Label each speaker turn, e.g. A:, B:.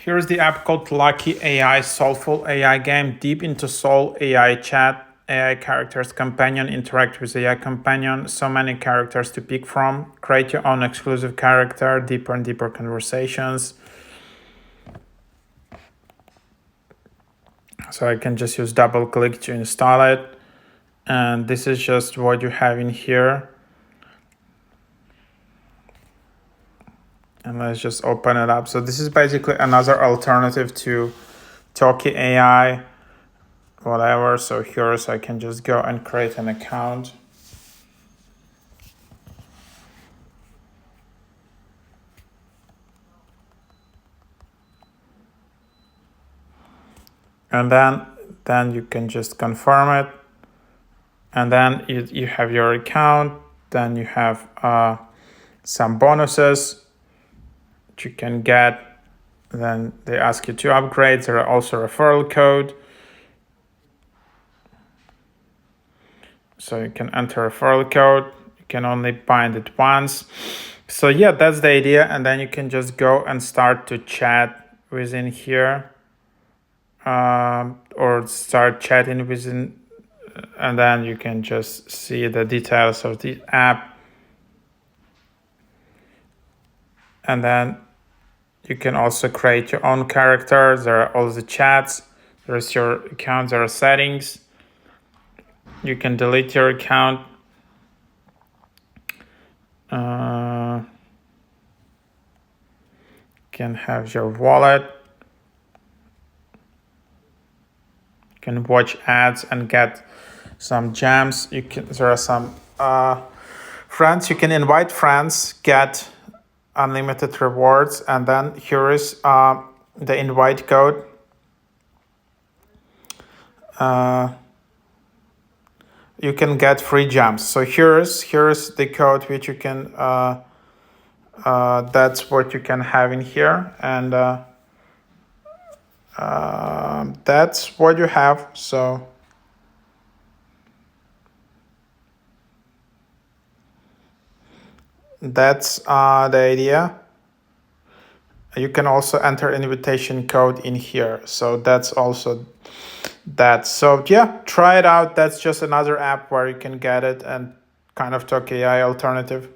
A: Here's the app called Lucky AI, Soulful AI game, deep into soul AI chat, AI characters companion, interact with AI companion, so many characters to pick from, create your own exclusive character, deeper and deeper conversations. So I can just use double click to install it. And this is just what you have in here. And let's just open it up. So this is basically another alternative to Toki AI, whatever. So here, so I can just go and create an account. And then you can just confirm it. And then you have your account. Then you have some bonuses you can get. Then they ask you to upgrade. There are also referral code. So you can enter referral code. You can only bind it once. So yeah, that's the idea. And then you can just go and start to chat within here. Or start chatting within, and then you can just see the details of the app. And then you can also create your own character. There are all the chats. There's your account. There are settings. You can delete your account. Can have your wallet. You can watch ads and get some gems. There are some friends. You can invite friends, get unlimited rewards, and then here is the invite code. You can get free gems. So here's the code which you can. That's what you can have in here, and that's what you have. So that's the idea. You can also enter invitation code in here. So that's also that. So yeah, try it out. That's just another app where you can get it and kind of Toki AI alternative.